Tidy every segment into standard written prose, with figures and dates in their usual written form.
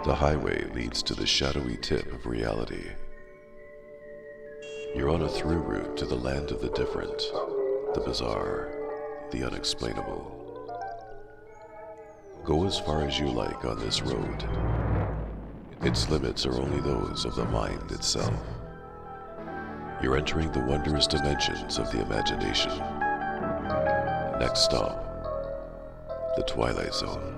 The highway leads to the shadowy tip of reality. You're on a through route to the land of the different, the bizarre, the unexplainable. Go as far as you like on this road. Its limits are only those of the mind itself. You're entering the wondrous dimensions of the imagination. Next stop, the Twilight Zone.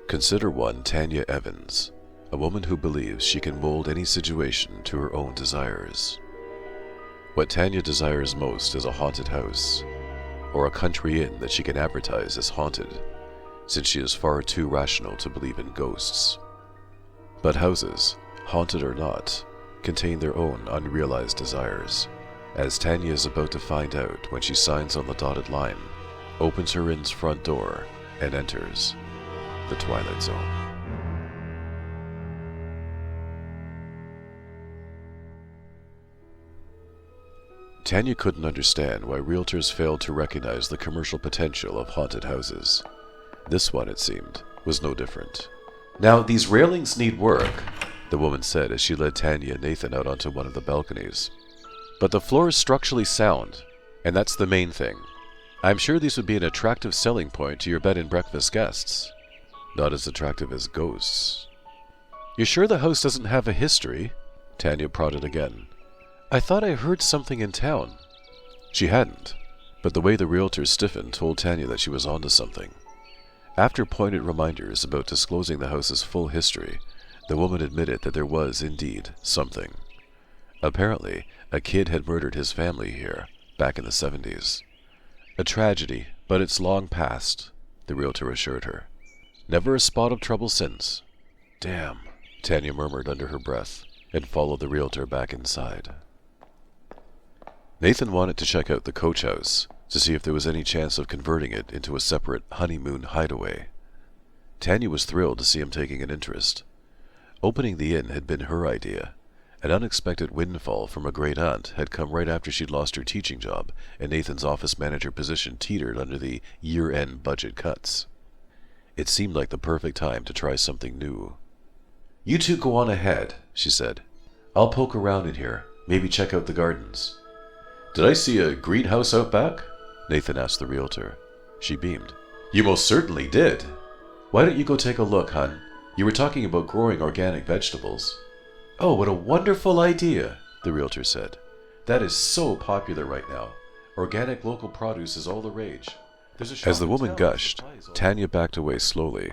Consider one Tanya Evans, a woman who believes she can mold any situation to her own desires. What Tanya desires most is a haunted house, or a country inn that she can advertise as haunted, since she is far too rational to believe in ghosts. But houses, haunted or not, contain their own unrealized desires, as Tanya is about to find out when she signs on the dotted line, opens her inn's front door, and enters the Twilight Zone. Tanya couldn't understand why realtors failed to recognize the commercial potential of haunted houses. This one, it seemed, was no different. "Now, these railings need work," the woman said as she led Tanya and Nathan out onto one of the balconies. "But the floor is structurally sound, and that's the main thing. I'm sure these would be an attractive selling point to your bed and breakfast guests." "Not as attractive as ghosts." "You're sure the house doesn't have a history?" Tanya prodded again. "I thought I heard something in town." She hadn't, but the way the realtor stiffened told Tanya that she was onto something. After pointed reminders about disclosing the house's full history, the woman admitted that there was indeed something. Apparently, a kid had murdered his family here, back in the 70s. "A tragedy, but it's long past," the realtor assured her. "Never a spot of trouble since." "Damn," Tanya murmured under her breath, and followed the realtor back inside. Nathan wanted to check out the coach house to see if there was any chance of converting it into a separate honeymoon hideaway. Tanya was thrilled to see him taking an interest. Opening the inn had been her idea. An unexpected windfall from a great-aunt had come right after she'd lost her teaching job, and Nathan's office manager position teetered under the year-end budget cuts. It seemed like the perfect time to try something new. "You two go on ahead," she said. "I'll poke around in here, maybe check out the gardens." "Did I see a greenhouse out back?" Nathan asked the realtor. She beamed. "You most certainly did. Why don't you go take a look, hon? You were talking about growing organic vegetables." "Oh, what a wonderful idea," the realtor said. "That is so popular right now. Organic local produce is all the rage." As the woman gushed, Tanya backed away slowly,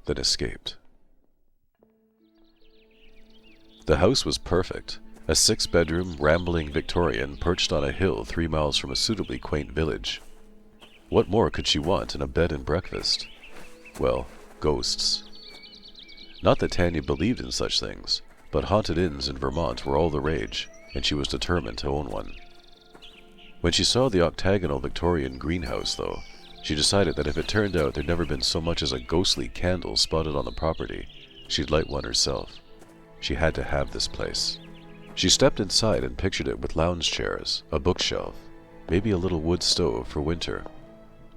then escaped. The house was perfect, a 6-bedroom, rambling Victorian perched on a hill 3 miles from a suitably quaint village. What more could she want in a bed and breakfast? Well, ghosts. Not that Tanya believed in such things, but haunted inns in Vermont were all the rage, and she was determined to own one. When she saw the octagonal Victorian greenhouse, though, she decided that if it turned out there'd never been so much as a ghostly candle spotted on the property, she'd light one herself. She had to have this place. She stepped inside and pictured it with lounge chairs, a bookshelf, maybe a little wood stove for winter.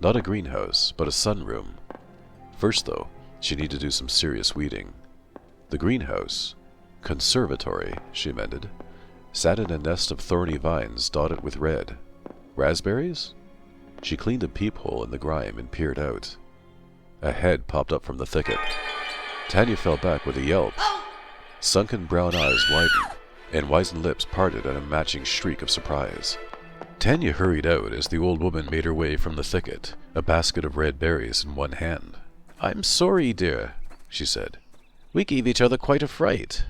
Not a greenhouse, but a sunroom. First, though, she needed to do some serious weeding. The greenhouse, conservatory, she mended, sat in a nest of thorny vines dotted with red. Raspberries? She cleaned a peephole in the grime and peered out. A head popped up from the thicket. Tanya fell back with a yelp. Sunken brown eyes widened, and wizened lips parted at a matching shriek of surprise. Tanya hurried out as the old woman made her way from the thicket, a basket of red berries in one hand. "I'm sorry, dear," she said. "We gave each other quite a fright."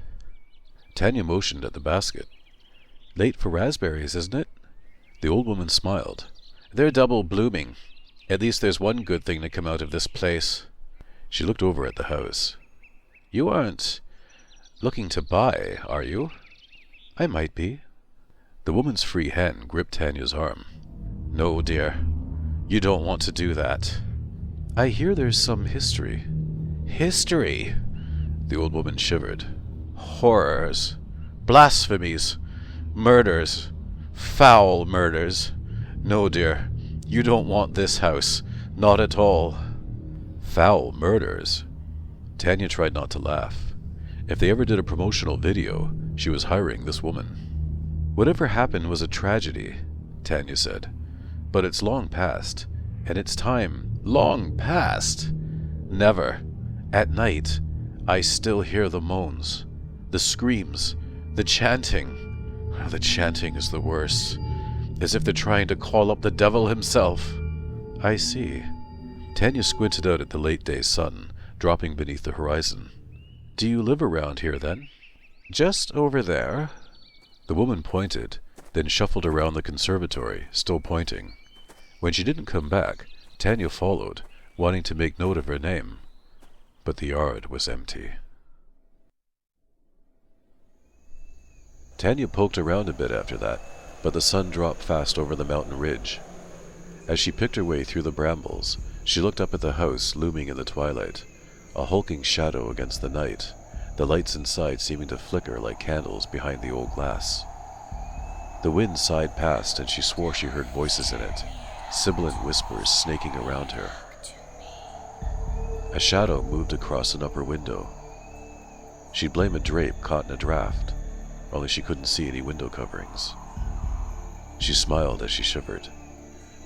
Tanya motioned at the basket. Late for raspberries, isn't it? The old woman smiled. They're double blooming. At least there's one good thing to come out of this place. She looked over at the house. You aren't looking to buy, are you? I might be. The woman's free hand gripped Tanya's arm. No, dear. You don't want to do that. I hear there's some history. History? The old woman shivered. Horrors. Blasphemies. Murders. Foul murders. No, dear. You don't want this house. Not at all. Foul murders? Tanya tried not to laugh. If they ever did a promotional video, she was hiring this woman. Whatever happened was a tragedy, Tanya said. But it's long past, and it's time. Long past? Never. At night, I still hear the moans, the screams, the chanting. The chanting is the worst, as if they're trying to call up the devil himself. I see. Tanya squinted out at the late day sun, dropping beneath the horizon. Do you live around here, then? Just over there. The woman pointed, then shuffled around the conservatory, still pointing. When she didn't come back, Tanya followed, wanting to make note of her name. But the yard was empty. Tanya poked around a bit after that, but the sun dropped fast over the mountain ridge. As she picked her way through the brambles, she looked up at the house looming in the twilight, a hulking shadow against the night, the lights inside seeming to flicker like candles behind the old glass. The wind sighed past, and she swore she heard voices in it, sibilant whispers snaking around her. A shadow moved across an upper window. She'd blame a drape caught in a draft, only she couldn't see any window coverings. She smiled as she shivered.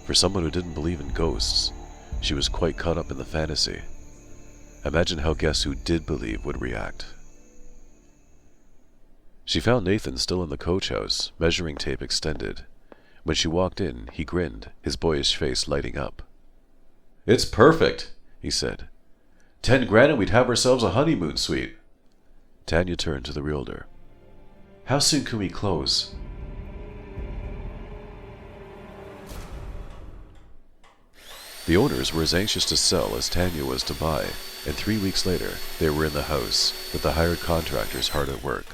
For someone who didn't believe in ghosts, she was quite caught up in the fantasy. Imagine how guests who did believe would react. She found Nathan still in the coach house, measuring tape extended. When she walked in, he grinned, his boyish face lighting up. It's perfect, he said. 10 grand and we'd have ourselves a honeymoon suite. Tanya turned to the realtor. How soon can we close? The owners were as anxious to sell as Tanya was to buy, and 3 weeks later they were in the house, with the hired contractors hard at work.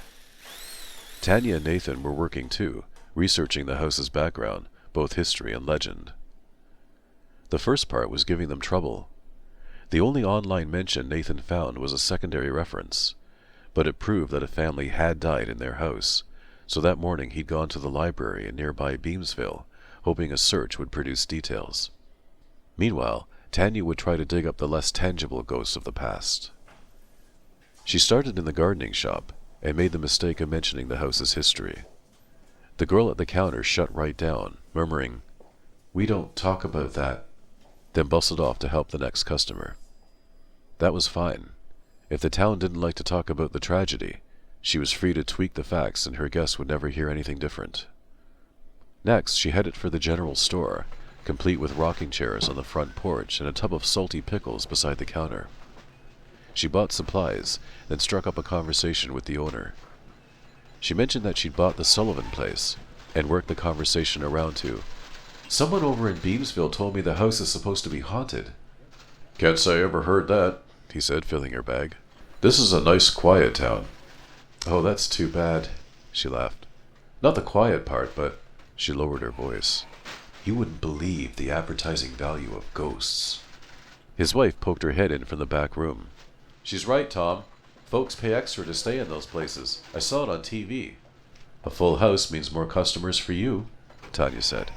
Tanya and Nathan were working too, researching the house's background, both history and legend. The first part was giving them trouble. The only online mention Nathan found was a secondary reference, but it proved that a family had died in their house, so that morning he'd gone to the library in nearby Beamsville, hoping a search would produce details. Meanwhile, Tanya would try to dig up the less tangible ghosts of the past. She started in the gardening shop, and made the mistake of mentioning the house's history. The girl at the counter shut right down, murmuring, "We don't talk about that," then bustled off to help the next customer. That was fine. If the town didn't like to talk about the tragedy, she was free to tweak the facts and her guests would never hear anything different. Next, she headed for the general store, complete with rocking chairs on the front porch and a tub of salty pickles beside the counter. She bought supplies, then struck up a conversation with the owner. She mentioned that she'd bought the Sullivan place, and worked the conversation around to, "Someone over in Beamsville told me the house is supposed to be haunted." "Can't say I ever heard that," he said, filling her bag. "This is a nice, quiet town." "Oh, that's too bad," she laughed. "Not the quiet part, but—" She lowered her voice. "You wouldn't believe the advertising value of ghosts." His wife poked her head in from the back room. "She's right, Tom. Folks pay extra to stay in those places. I saw it on TV. "A full house means more customers for you," Tanya said.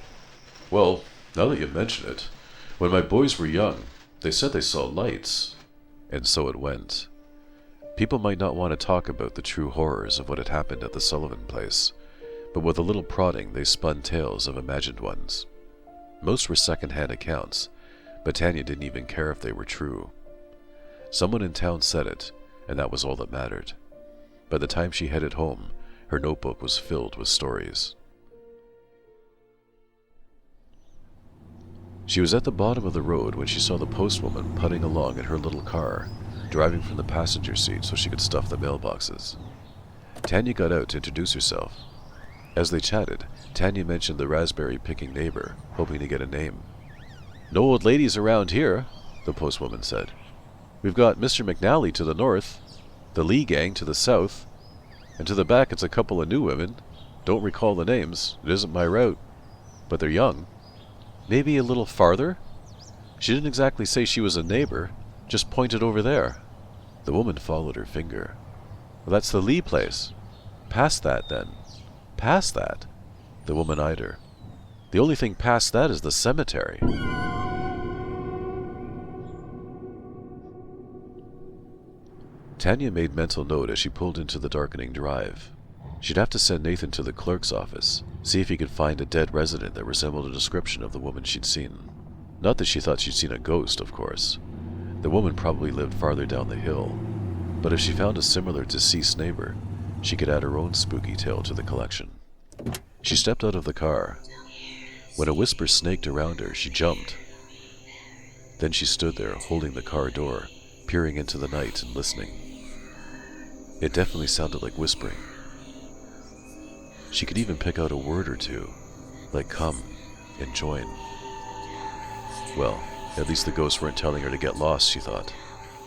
"Well, now that you mention it, when my boys were young, they said they saw lights." And so it went. People might not want to talk about the true horrors of what had happened at the Sullivan place, but with a little prodding they spun tales of imagined ones. Most were second-hand accounts, but Tanya didn't even care if they were true. Someone in town said it, and that was all that mattered. By the time she headed home, her notebook was filled with stories. She was at the bottom of the road when she saw the postwoman putting along in her little car, driving from the passenger seat so she could stuff the mailboxes. Tanya got out to introduce herself. As they chatted, Tanya mentioned the raspberry-picking neighbor, hoping to get a name. "No old ladies around here," the postwoman said. "We've got Mr. McNally to the north, the Lee gang to the south, and to the back it's a couple of new women. Don't recall the names, it isn't my route, but they're young." "Maybe a little farther?" She didn't exactly say she was a neighbor, just pointed over there. The woman followed her finger. "Well, that's the Lee place. Past that, then." "Past that?" The woman eyed her. "The only thing past that is the cemetery." Tanya made mental note as she pulled into the darkening drive. She'd have to send Nathan to the clerk's office, see if he could find a dead resident that resembled a description of the woman she'd seen. Not that she thought she'd seen a ghost, of course. The woman probably lived farther down the hill, but if she found a similar deceased neighbor, she could add her own spooky tale to the collection. She stepped out of the car. When a whisper snaked around her, she jumped. Then she stood there, holding the car door, peering into the night and listening. It definitely sounded like whispering. She could even pick out a word or two, like come and join. Well, at least the ghosts weren't telling her to get lost, she thought.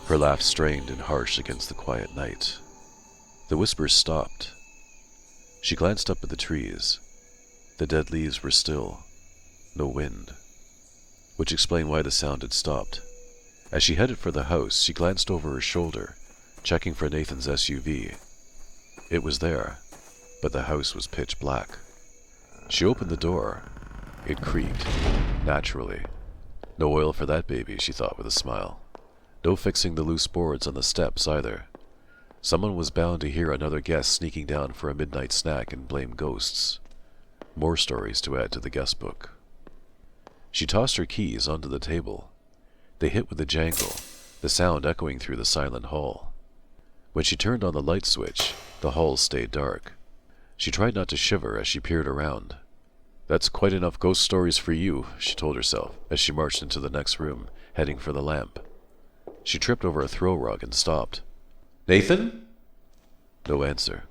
Her laugh strained and harsh against the quiet night. The whispers stopped. She glanced up at the trees. The dead leaves were still. No wind. Which explained why the sound had stopped. As she headed for the house, she glanced over her shoulder, checking for Nathan's SUV. It was there, but the house was pitch black. She opened the door. It creaked, naturally. No oil for that baby, she thought with a smile. No fixing the loose boards on the steps either. Someone was bound to hear another guest sneaking down for a midnight snack and blame ghosts. More stories to add to the guest book. She tossed her keys onto the table. They hit with a jangle, the sound echoing through the silent hall. When she turned on the light switch, the hall stayed dark. She tried not to shiver as she peered around. "That's quite enough ghost stories for you," she told herself as she marched into the next room, heading for the lamp. She tripped over a throw rug and stopped. "Nathan?" No answer.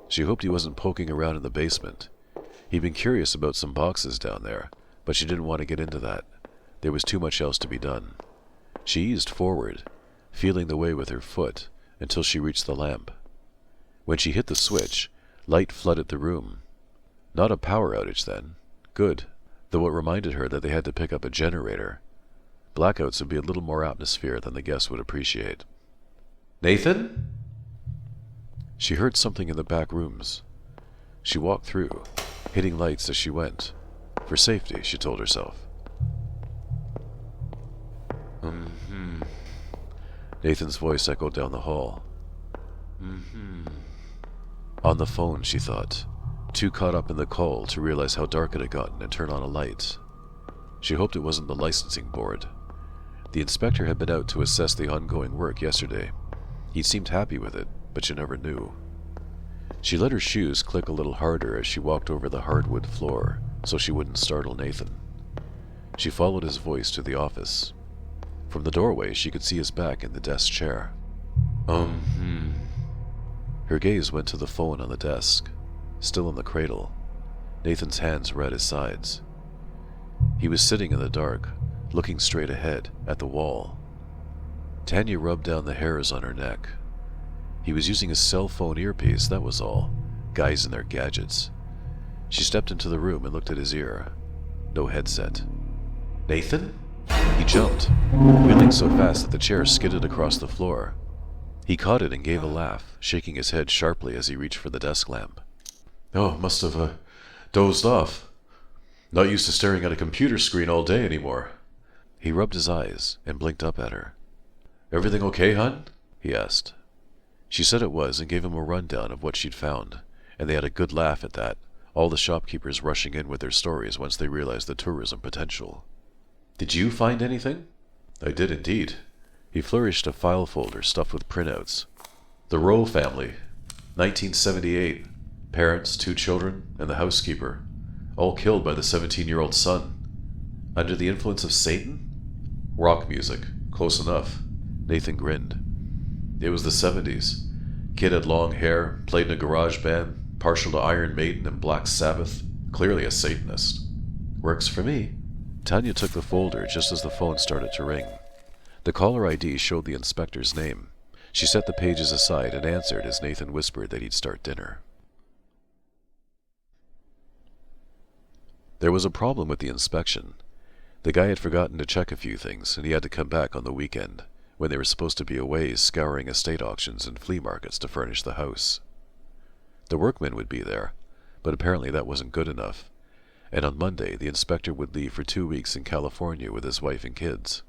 She hoped he wasn't poking around in the basement. He'd been curious about some boxes down there, but she didn't want to get into that. There was too much else to be done. She eased forward, feeling the way with her foot, until she reached the lamp. When she hit the switch, light flooded the room. Not a power outage then. Good. Though it reminded her that they had to pick up a generator. Blackouts would be a little more atmosphere than the guests would appreciate. "Nathan?" She heard something in the back rooms. She walked through, hitting lights as she went. For safety, she told herself. Nathan's voice echoed down the hall. On the phone, she thought, too caught up in the call to realize how dark it had gotten and turn on a light. She hoped it wasn't the licensing board. The inspector had been out to assess the ongoing work yesterday. He seemed happy with it, but she never knew. She let her shoes click a little harder as she walked over the hardwood floor, so she wouldn't startle Nathan. She followed his voice to the office. From the doorway, she could see his back in the desk chair. Her gaze went to the phone on the desk, still in the cradle. Nathan's hands were at his sides. He was sitting in the dark, looking straight ahead, at the wall. Tanya rubbed down the hairs on her neck. He was using a cell phone earpiece, that was all. Guys and their gadgets. She stepped into the room and looked at his ear. No headset. "Nathan?" He jumped, wheeling so fast that the chair skidded across the floor. He caught it and gave a laugh, shaking his head sharply as he reached for the desk lamp. "Oh, must have dozed off. Not used to staring at a computer screen all day anymore." He rubbed his eyes and blinked up at her. "Everything okay, hon?" he asked. She said it was and gave him a rundown of what she'd found, and they had a good laugh at that, all the shopkeepers rushing in with their stories once they realized the tourism potential. "Did you find anything?" "I did indeed." He flourished a file folder stuffed with printouts. "The Rowe family, 1978. Parents, 2 children, and the housekeeper. All killed by the 17-year-old son. Under the influence of Satan? Rock music. Close enough." Nathan grinned. "It was the 70s. Kid had long hair, played in a garage band, Partial to Iron Maiden and Black Sabbath. Clearly a Satanist. Works for me. Tanya took the folder just as the phone started to ring. The caller ID showed the inspector's name. She set the pages aside and answered as Nathan whispered that he'd start dinner. There was a problem with the inspection. The guy had forgotten to check a few things, and he had to come back on the weekend, when they were supposed to be away scouring estate auctions and flea markets to furnish the house. The workmen would be there, but apparently that wasn't good enough, and on Monday the inspector would leave for 2 weeks in California with his wife and kids.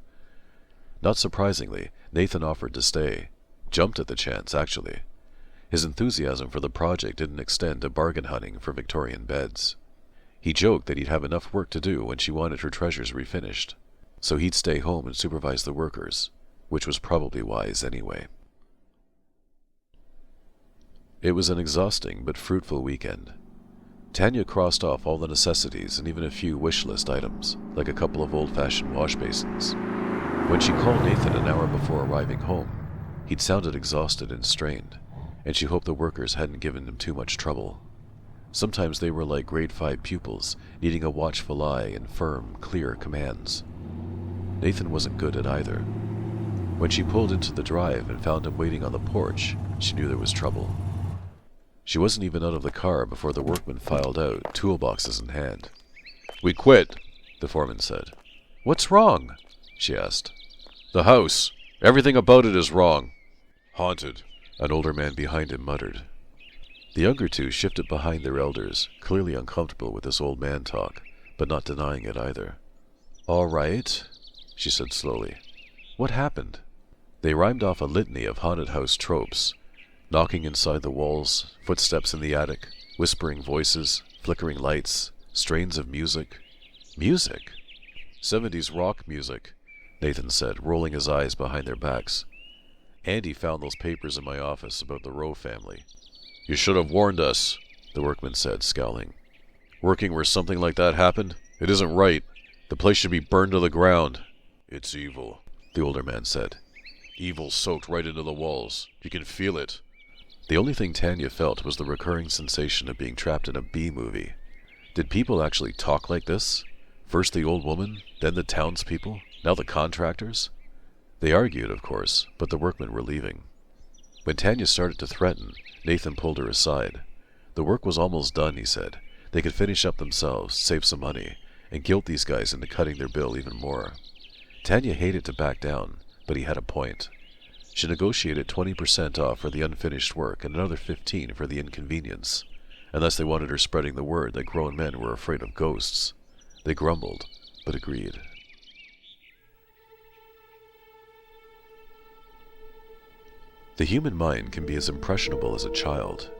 Not surprisingly, Nathan offered to stay. Jumped at the chance, actually. His enthusiasm for the project didn't extend to bargain hunting for Victorian beds. He joked that he'd have enough work to do when she wanted her treasures refinished, so he'd stay home and supervise the workers, which was probably wise anyway. It was an exhausting but fruitful weekend. Tanya crossed off all the necessities and even a few wish list items, like a couple of old-fashioned wash basins. When she called Nathan an hour before arriving home, he'd sounded exhausted and strained, and she hoped the workers hadn't given him too much trouble. Sometimes they were like grade 5 pupils, needing a watchful eye and firm, clear commands. Nathan wasn't good at either. When she pulled into the drive and found him waiting on the porch, she knew there was trouble. She wasn't even out of the car before the workmen filed out, toolboxes in hand. "We quit," the foreman said. "What's wrong?" she asked. "The house. Everything about it is wrong." "Haunted," an older man behind him muttered. The younger two shifted behind their elders, clearly uncomfortable with this old man talk, but not denying it either. "All right," she said slowly. "What happened?" They rhymed off a litany of haunted house tropes. Knocking inside the walls, footsteps in the attic, whispering voices, flickering lights, strains of music. Music? 70s rock music, Nathan said, rolling his eyes behind their backs. "Andy found those papers in my office about the Rowe family." "You should have warned us," the workman said, scowling. "Working where something like that happened? It isn't right. The place should be burned to the ground." "It's evil," the older man said. "Evil soaked right into the walls. You can feel it." The only thing Tanya felt was the recurring sensation of being trapped in a B-movie. Did people actually talk like this? First the old woman, then the townspeople, now the contractors? They argued, of course, but the workmen were leaving. When Tanya started to threaten, Nathan pulled her aside. The work was almost done, he said. They could finish up themselves, save some money, and guilt these guys into cutting their bill even more. Tanya hated to back down, but he had a point. She negotiated 20% off for the unfinished work and another 15% for the inconvenience, unless they wanted her spreading the word that grown men were afraid of ghosts. They grumbled, but agreed. The human mind can be as impressionable as a child.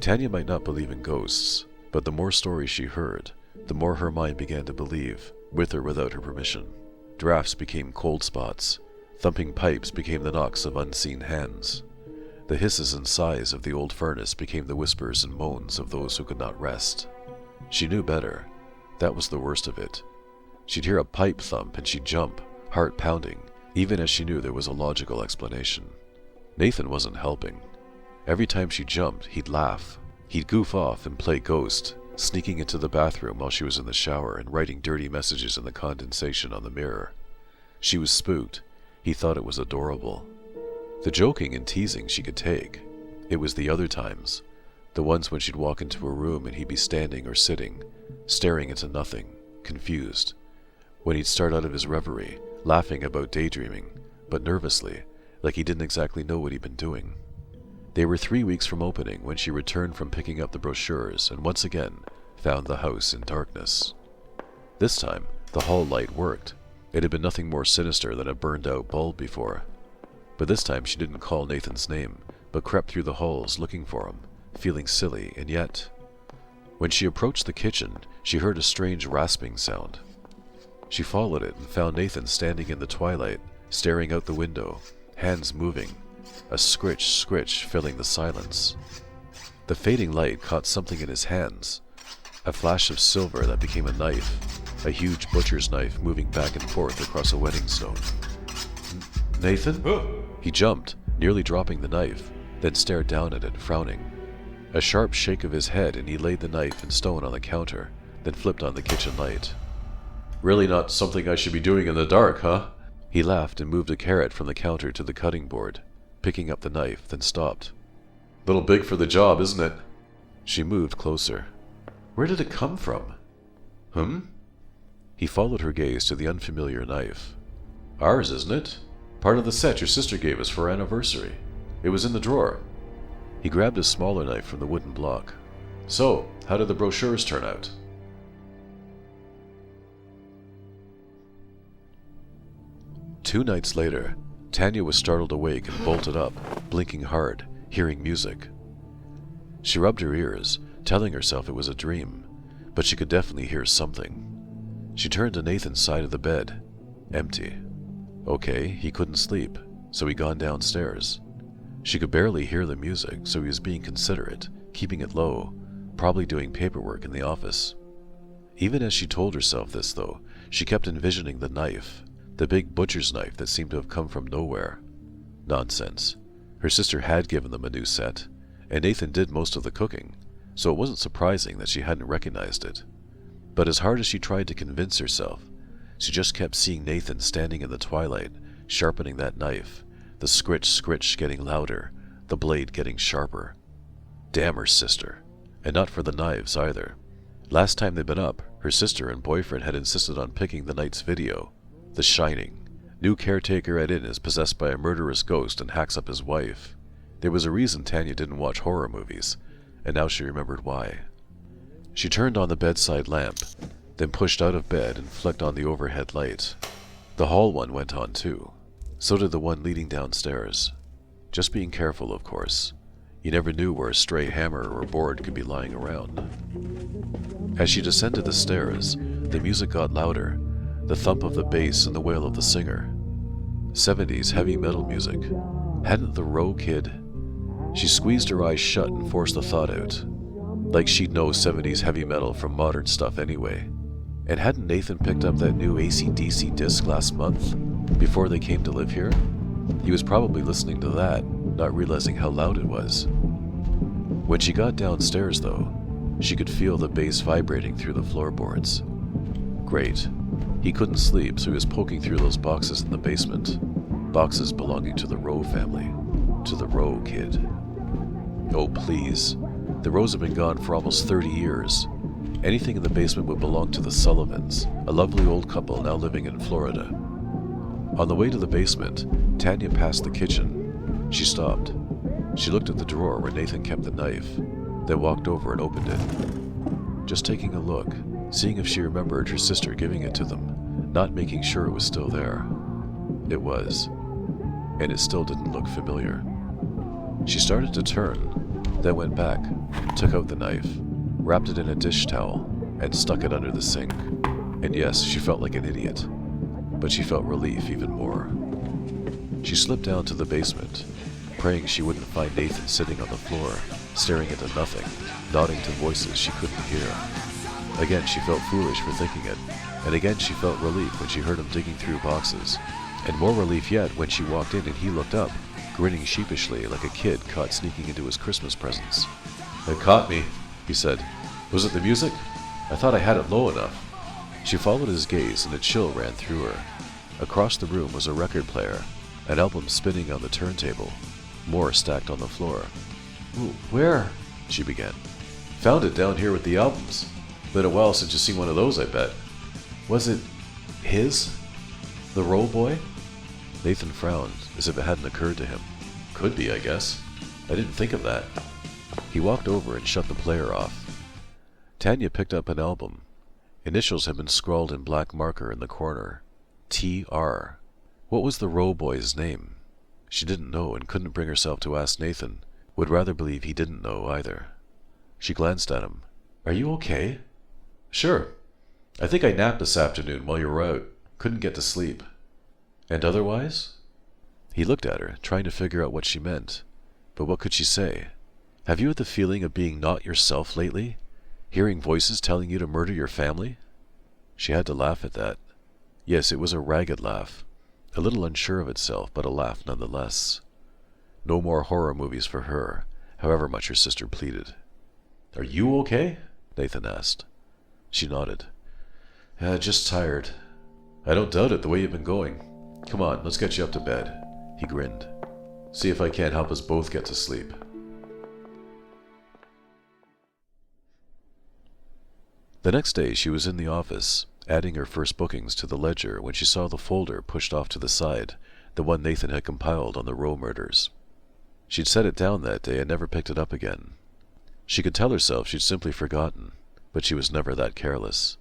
Tanya might not believe in ghosts, but the more stories she heard, the more her mind began to believe, with or without her permission. Drafts became cold spots. Thumping pipes became the knocks of unseen hands. The hisses and sighs of the old furnace became the whispers and moans of those who could not rest. She knew better. That was the worst of it. She'd hear a pipe thump and she'd jump, heart pounding, even as she knew there was a logical explanation. Nathan wasn't helping. Every time she jumped, he'd laugh. He'd goof off and play ghost, sneaking into the bathroom while she was in the shower and writing dirty messages in the condensation on the mirror. She was spooked. He thought it was adorable. The joking and teasing she could take. It was the other times, the ones when she'd walk into a room and he'd be standing or sitting, staring into nothing, confused. When he'd start out of his reverie, laughing about daydreaming, but nervously, like he didn't exactly know what he'd been doing. They were 3 weeks from opening when she returned from picking up the brochures and once again found the house in darkness. This time, the hall light worked. It had been nothing more sinister than a burned-out bulb before. But this time she didn't call Nathan's name, but crept through the halls looking for him, feeling silly, and yet... When she approached the kitchen, she heard a strange rasping sound. She followed it and found Nathan standing in the twilight, staring out the window, hands moving, a scritch filling the silence. The fading light caught something in his hands, a flash of silver that became a knife, a huge butcher's knife moving back and forth across a wedding stone. "Nathan?" He jumped, nearly dropping the knife, then stared down at it, frowning. A sharp shake of his head and he laid the knife and stone on the counter, then flipped on the kitchen light. "Really not something I should be doing in the dark, huh?" He laughed and moved a carrot from the counter to the cutting board, picking up the knife, then stopped. "Little big for the job, isn't it?" She moved closer. "Where did it come from?" He followed her gaze to the unfamiliar knife. "Ours, isn't it? Part of the set your sister gave us for our anniversary. It was in the drawer." He grabbed a smaller knife from the wooden block. "So, how did the brochures turn out?" Two nights later, Tanya was startled awake and bolted up, blinking hard, hearing music. She rubbed her ears, telling herself it was a dream, but she could definitely hear something. She turned to Nathan's side of the bed. Empty. Okay, he couldn't sleep, so he'd gone downstairs. She could barely hear the music, so he was being considerate, keeping it low, probably doing paperwork in the office. Even as she told herself this, though, she kept envisioning the knife, the big butcher's knife that seemed to have come from nowhere. Nonsense. Her sister had given them a new set, and Nathan did most of the cooking, so it wasn't surprising that she hadn't recognized it. But as hard as she tried to convince herself, she just kept seeing Nathan standing in the twilight, sharpening that knife, the scritch getting louder, the blade getting sharper. Damn her sister. And not for the knives either. Last time they'd been up, her sister and boyfriend had insisted on picking the night's video. The Shining. New caretaker at inn is possessed by a murderous ghost and hacks up his wife. There was a reason Tanya didn't watch horror movies, and now she remembered why. She turned on the bedside lamp, then pushed out of bed and flicked on the overhead light. The hall one went on too. So did the one leading downstairs. Just being careful, of course. You never knew where a stray hammer or board could be lying around. As she descended the stairs, the music got louder, the thump of the bass and the wail of the singer. 70s heavy metal music. Hadn't the Row Kid? She squeezed her eyes shut and forced the thought out. Like she'd know 70s heavy metal from modern stuff anyway. And hadn't Nathan picked up that new AC/DC disc last month, before they came to live here? He was probably listening to that, not realizing how loud it was. When she got downstairs, though, she could feel the bass vibrating through the floorboards. Great. He couldn't sleep, so he was poking through those boxes in the basement. Boxes belonging to the Rowe family. To the Rowe Kid. Oh, please. The Rowes have been gone for almost 30 years. Anything in the basement would belong to the Sullivans, a lovely old couple now living in Florida. On the way to the basement, Tanya passed the kitchen. She stopped. She looked at the drawer where Nathan kept the knife, then walked over and opened it. Just taking a look, seeing if she remembered her sister giving it to them, not making sure it was still there. It was, and it still didn't look familiar. She started to turn, then went back, took out the knife, wrapped it in a dish towel, and stuck it under the sink. And yes, she felt like an idiot, but she felt relief even more. She slipped down to the basement, praying she wouldn't find Nathan sitting on the floor, staring into nothing, nodding to voices she couldn't hear. Again, she felt foolish for thinking it, and again she felt relief when she heard him digging through boxes, and more relief yet when she walked in and he looked up, grinning sheepishly like a kid caught sneaking into his Christmas presents. "It caught me," he said. "Was it the music? I thought I had it low enough." She followed his gaze and a chill ran through her. Across the room was a record player, an album spinning on the turntable, more stacked on the floor. "Where?" she began. "Found it down here with the albums. Been a while since you've seen one of those, I bet." "Was it his? The Rowe boy?" Nathan frowned, as if it hadn't occurred to him. "Could be, I guess. I didn't think of that." He walked over and shut the player off. Tanya picked up an album. Initials had been scrawled in black marker in the corner. T.R. What was the Rowe boy's name? She didn't know and couldn't bring herself to ask Nathan. Would rather believe he didn't know either. She glanced at him. "Are you okay?" "Sure. I think I napped this afternoon while you were out. Couldn't get to sleep." "And otherwise?" He looked at her, trying to figure out what she meant. But what could she say? "Have you had the feeling of being not yourself lately? Hearing voices telling you to murder your family?" She had to laugh at that. Yes, it was a ragged laugh. A little unsure of itself, but a laugh nonetheless. No more horror movies for her, however much her sister pleaded. "Are you okay?" Nathan asked. She nodded. Just tired." "I don't doubt it, the way you've been going. Come on, let's get you up to bed." He grinned. "See if I can't help us both get to sleep." The next day she was in the office, adding her first bookings to the ledger when she saw the folder pushed off to the side, the one Nathan had compiled on the Rowe murders. She'd set it down that day and never picked it up again. She could tell herself she'd simply forgotten, but she was never that careless.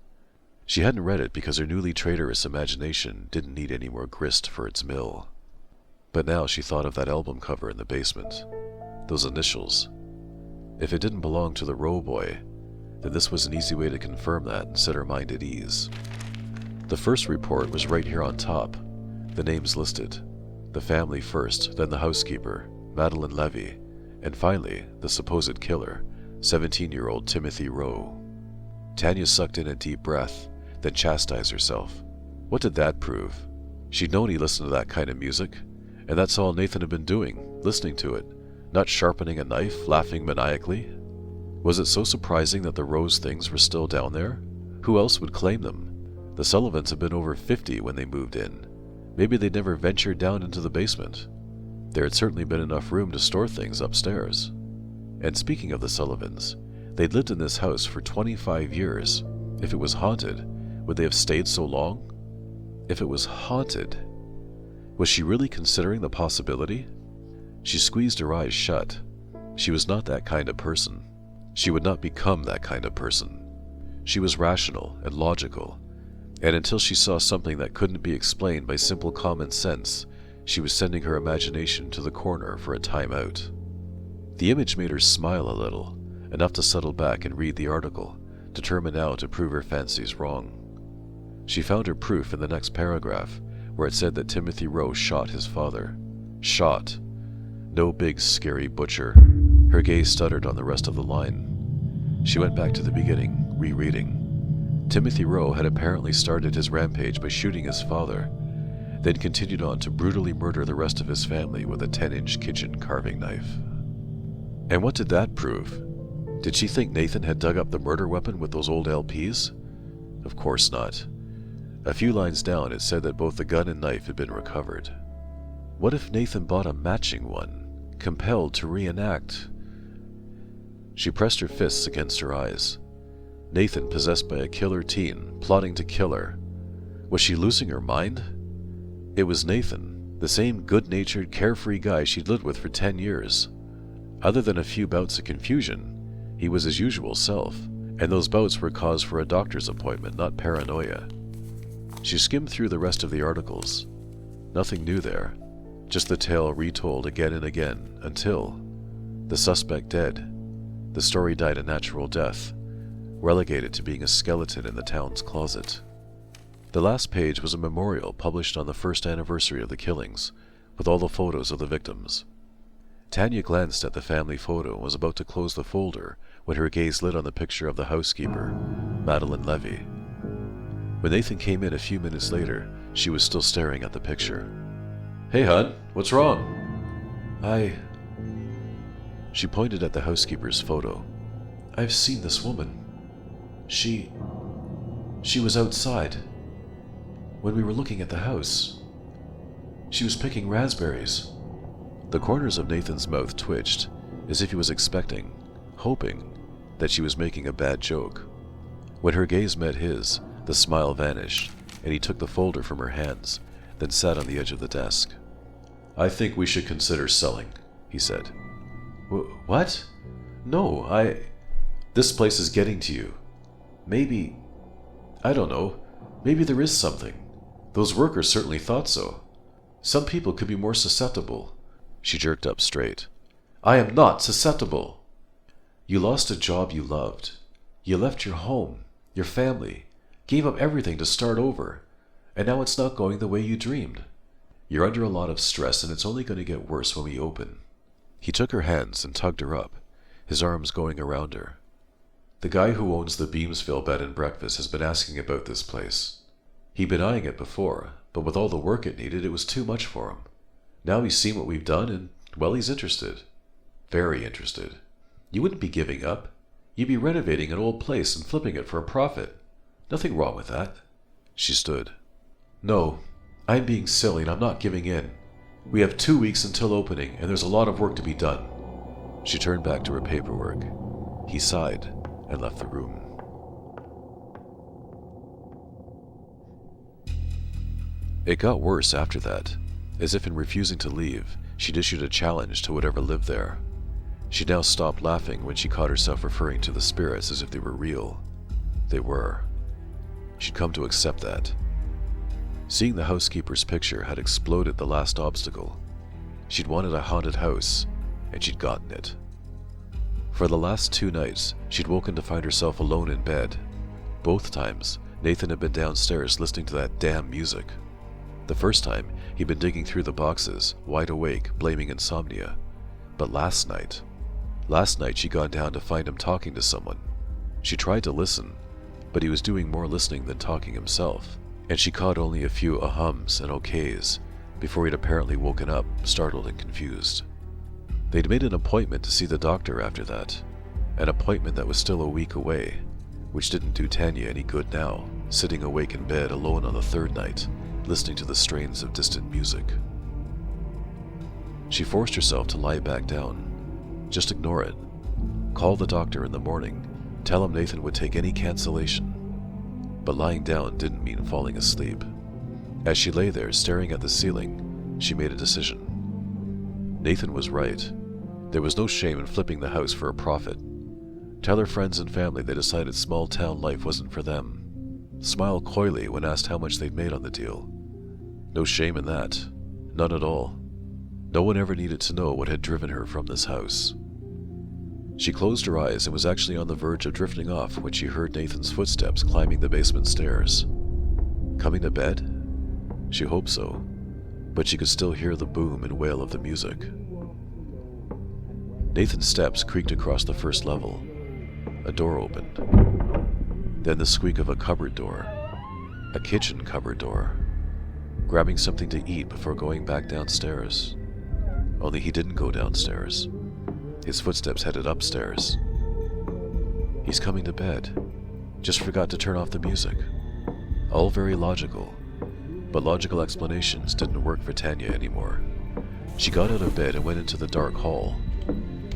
She hadn't read it because her newly traitorous imagination didn't need any more grist for its mill. But now she thought of that album cover in the basement. Those initials. If it didn't belong to the Rowe boy, then this was an easy way to confirm that and set her mind at ease. The first report was right here on top. The names listed. The family first, then the housekeeper, Madeline Levy, and finally, the supposed killer, 17-year-old Timothy Rowe. Tanya sucked in a deep breath, then chastised herself. What did that prove? She'd known he listened to that kind of music, and that's all Nathan had been doing, listening to it, not sharpening a knife, laughing maniacally. Was it so surprising that the Rose things were still down there? Who else would claim them? The Sullivans had been over 50 when they moved in. Maybe they'd never ventured down into the basement. There had certainly been enough room to store things upstairs. And speaking of the Sullivans, they'd lived in this house for 25 years. If it was haunted, would they have stayed so long? If it was haunted, was she really considering the possibility? She squeezed her eyes shut. She was not that kind of person. She would not become that kind of person. She was rational and logical, and until she saw something that couldn't be explained by simple common sense, she was sending her imagination to the corner for a timeout. The image made her smile a little, enough to settle back and read the article, determined now to prove her fancies wrong. She found her proof in the next paragraph, where it said that Timothy Rowe shot his father. Shot. No big, scary butcher. Her gaze stuttered on the rest of the line. She went back to the beginning, rereading. Timothy Rowe had apparently started his rampage by shooting his father, then continued on to brutally murder the rest of his family with a 10-inch kitchen carving knife. And what did that prove? Did she think Nathan had dug up the murder weapon with those old LPs? Of course not. A few lines down it said that both the gun and knife had been recovered. What if Nathan bought a matching one, compelled to reenact? She pressed her fists against her eyes. Nathan possessed by a killer teen, plotting to kill her. Was she losing her mind? It was Nathan, the same good-natured, carefree guy she'd lived with for 10 years. Other than a few bouts of confusion, he was his usual self, and those bouts were cause for a doctor's appointment, not paranoia. She skimmed through the rest of the articles. Nothing new there, just the tale retold again and again, until the suspect dead. The story died a natural death, relegated to being a skeleton in the town's closet. The last page was a memorial published on the first anniversary of the killings, with all the photos of the victims. Tanya glanced at the family photo and was about to close the folder when her gaze lit on the picture of the housekeeper, Madeline Levy. When Nathan came in a few minutes later, she was still staring at the picture. "Hey, hon, what's wrong?" She pointed at the housekeeper's photo. "I've seen this woman. She was outside when we were looking at the house. She was picking raspberries." The corners of Nathan's mouth twitched, as if he was expecting, hoping, that she was making a bad joke. When her gaze met his, the smile vanished, and he took the folder from her hands, then sat on the edge of the desk. "I think we should consider selling," he said. What? No, This place is getting to you. Maybe... I don't know. Maybe there is something. Those workers certainly thought so. Some people could be more susceptible." She jerked up straight. "I am not susceptible." "You lost a job you loved. You left your home, your family, gave up everything to start over, and now it's not going the way you dreamed. You're under a lot of stress, and it's only going to get worse when we open." He took her hands and tugged her up, his arms going around her. "The guy who owns the Beamsville bed and breakfast has been asking about this place. He'd been eyeing it before, but with all the work it needed, it was too much for him. Now he's seen what we've done, and, well, he's interested. Very interested. You wouldn't be giving up. You'd be renovating an old place and flipping it for a profit. Nothing wrong with that. She stood. No, I'm being silly and I'm not giving in. We have 2 weeks until opening and there's a lot of work to be done. She turned back to her paperwork. He sighed and left the room. It got worse after that. As if in refusing to leave, she'd issued a challenge to whatever lived there. She now stopped laughing when she caught herself referring to the spirits as if they were real. They were. She'd come to accept that. Seeing the housekeeper's picture had exploded the last obstacle. She'd wanted a haunted house, and she'd gotten it. For the last 2 nights, she'd woken to find herself alone in bed. Both times, Nathan had been downstairs listening to that damn music. The first time, he'd been digging through the boxes, wide awake, blaming insomnia. But last night she'd gone down to find him talking to someone. She tried to listen, but he was doing more listening than talking himself, and she caught only a few ahums and okays before he'd apparently woken up, startled and confused. They'd made an appointment to see the doctor after that, an appointment that was still a week away, which didn't do Tanya any good now, sitting awake in bed alone on the 3rd night, listening to the strains of distant music. She forced herself to lie back down. Just ignore it. Call the doctor in the morning. Tell him Nathan would take any cancellation. But lying down didn't mean falling asleep. As she lay there staring at the ceiling, she made a decision. Nathan was right. There was no shame in flipping the house for a profit. Tell her friends and family they decided small town life wasn't for them. Smile coyly when asked how much they'd made on the deal. No shame in that. None at all. No one ever needed to know what had driven her from this house. She closed her eyes and was actually on the verge of drifting off when she heard Nathan's footsteps climbing the basement stairs. Coming to bed? She hoped so, but she could still hear the boom and wail of the music. Nathan's steps creaked across the 1st level. A door opened. Then the squeak of a cupboard door. A kitchen cupboard door. Grabbing something to eat before going back downstairs. Only he didn't go downstairs. His footsteps headed upstairs. He's coming to bed. Just forgot to turn off the music. All very logical. But logical explanations didn't work for Tanya anymore. She got out of bed and went into the dark hall.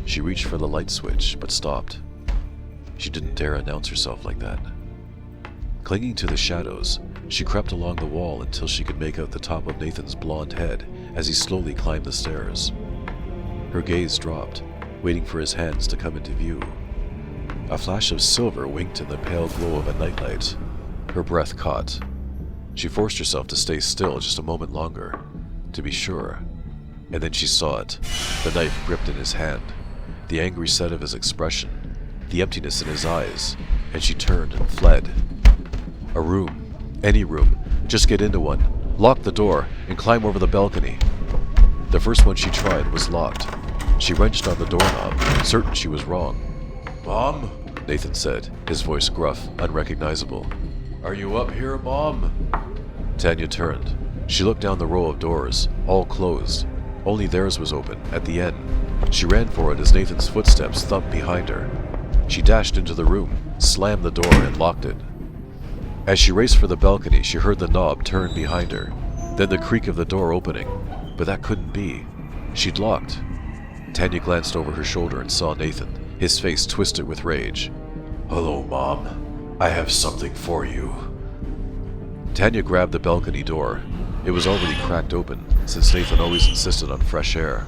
She reached for the light switch, but stopped. She didn't dare announce herself like that. Clinging to the shadows, she crept along the wall until she could make out the top of Nathan's blonde head as he slowly climbed the stairs. Her gaze dropped, waiting for his hands to come into view. A flash of silver winked in the pale glow of a nightlight. Her breath caught. She forced herself to stay still just a moment longer, to be sure. And then she saw it, the knife gripped in his hand, the angry set of his expression, the emptiness in his eyes, and she turned and fled. A room, any room, just get into one, lock the door, and climb over the balcony. The first one she tried was locked. She wrenched on the doorknob, certain she was wrong. "Mom?" Nathan said, his voice gruff, unrecognizable. "Are you up here, Mom?" Tanya turned. She looked down the row of doors, all closed. Only theirs was open, at the end. She ran for it as Nathan's footsteps thumped behind her. She dashed into the room, slammed the door, and locked it. As she raced for the balcony, she heard the knob turn behind her, then the creak of the door opening. But that couldn't be. She'd locked. Tanya glanced over her shoulder and saw Nathan, his face twisted with rage. "Hello, Mom. I have something for you." Tanya grabbed the balcony door. It was already cracked open, since Nathan always insisted on fresh air.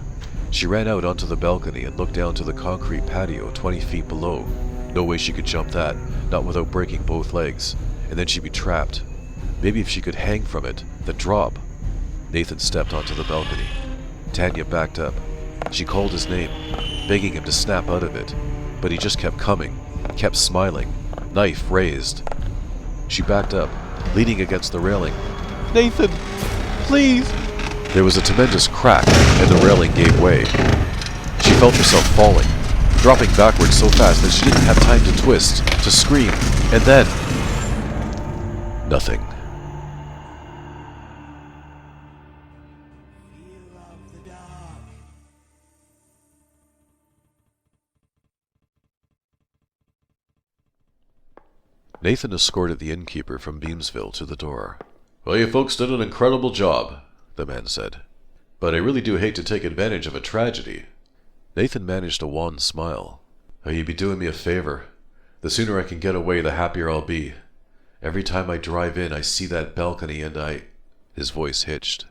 She ran out onto the balcony and looked down to the concrete patio 20 feet below. No way she could jump that, not without breaking both legs, and then she'd be trapped. Maybe if she could hang from it, then drop. Nathan stepped onto the balcony. Tanya backed up. She called his name, begging him to snap out of it, but he just kept coming, kept smiling, knife raised. She backed up, leaning against the railing. "Nathan, please!" There was a tremendous crack, and the railing gave way. She felt herself falling, dropping backwards so fast that she didn't have time to twist, to scream, and then... nothing. Nathan escorted the innkeeper from Beamsville to the door. "Well, you folks did an incredible job," the man said. "But I really do hate to take advantage of a tragedy." Nathan managed a wan smile. "Oh, you'd be doing me a favor. The sooner I can get away, the happier I'll be. Every time I drive in, I see that balcony and His voice hitched.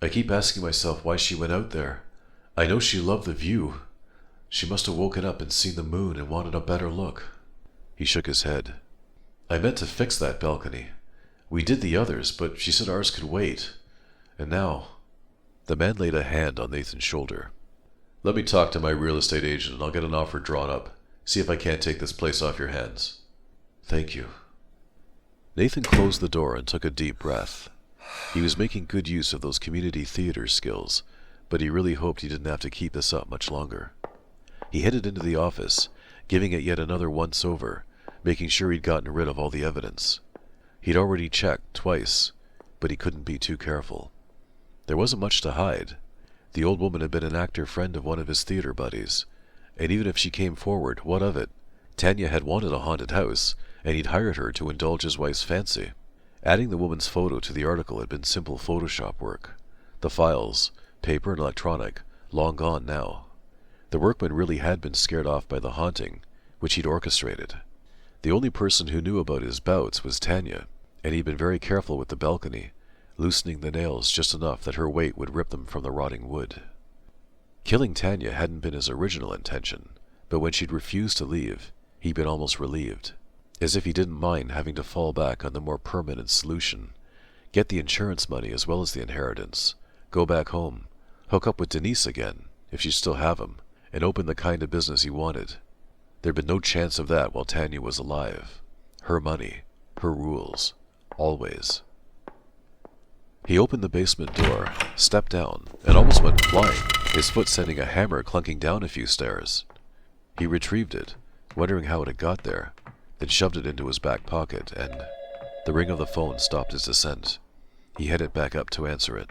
"I keep asking myself why she went out there. I know she loved the view. She must have woken up and seen the moon and wanted a better look." He shook his head. "I meant to fix that balcony. We did the others, but she said ours could wait. And now..." The man laid a hand on Nathan's shoulder. "Let me talk to my real estate agent and I'll get an offer drawn up. See if I can't take this place off your hands." "Thank you." Nathan closed the door and took a deep breath. He was making good use of those community theater skills, but he really hoped he didn't have to keep this up much longer. He headed into the office, giving it yet another once-over, making sure he'd gotten rid of all the evidence. He'd already checked twice, but he couldn't be too careful. There wasn't much to hide. The old woman had been an actor friend of one of his theater buddies, and even if she came forward, what of it? Tanya had wanted a haunted house, and he'd hired her to indulge his wife's fancy. Adding the woman's photo to the article had been simple Photoshop work. The files, paper and electronic, long gone now. The workman really had been scared off by the haunting, which he'd orchestrated. The only person who knew about his bouts was Tanya, and he'd been very careful with the balcony, loosening the nails just enough that her weight would rip them from the rotting wood. Killing Tanya hadn't been his original intention, but when she'd refused to leave, he'd been almost relieved, as if he didn't mind having to fall back on the more permanent solution, get the insurance money as well as the inheritance, go back home, hook up with Denise again, if she'd still have him, and open the kind of business he wanted. There'd been no chance of that while Tanya was alive. Her money, her rules, always. He opened the basement door, stepped down, and almost went flying, his foot sending a hammer clunking down a few stairs. He retrieved it, wondering how it had got there, then shoved it into his back pocket, and the ring of the phone stopped his descent. He headed back up to answer it.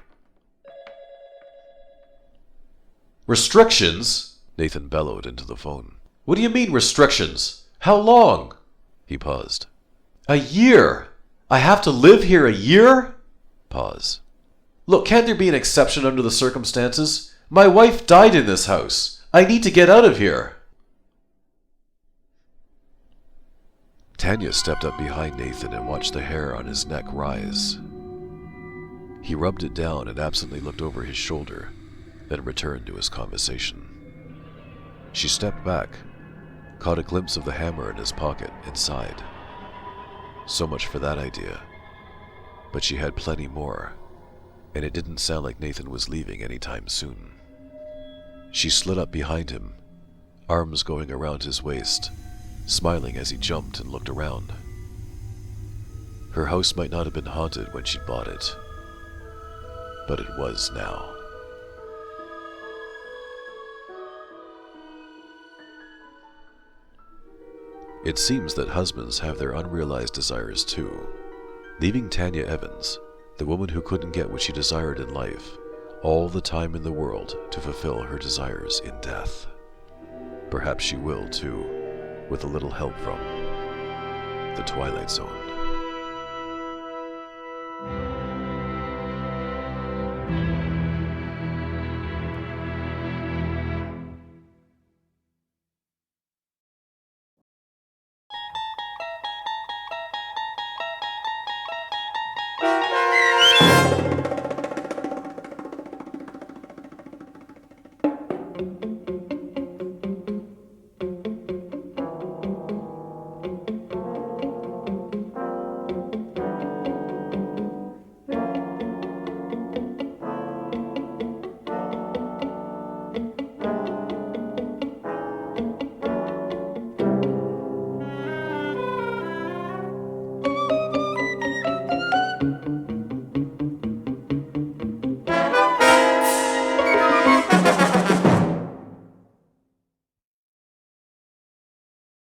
"Restrictions?" Nathan bellowed into the phone. "What do you mean, restrictions? How long?" He paused. "A year? I have to live here a year?" Pause. "Look, can't there be an exception under the circumstances? My wife died in this house. I need to get out of here." Tanya stepped up behind Nathan and watched the hair on his neck rise. He rubbed it down and absently looked over his shoulder, then returned to his conversation. She stepped back, caught a glimpse of the hammer in his pocket, and sighed. So much for that idea. But she had plenty more, and it didn't sound like Nathan was leaving anytime soon. She slid up behind him, arms going around his waist, smiling as he jumped and looked around. Her house might not have been haunted when she'd bought it, but it was now. It seems that husbands have their unrealized desires too, leaving Tanya Evans, the woman who couldn't get what she desired in life, all the time in the world to fulfill her desires in death. Perhaps she will too, with a little help from the Twilight Zone.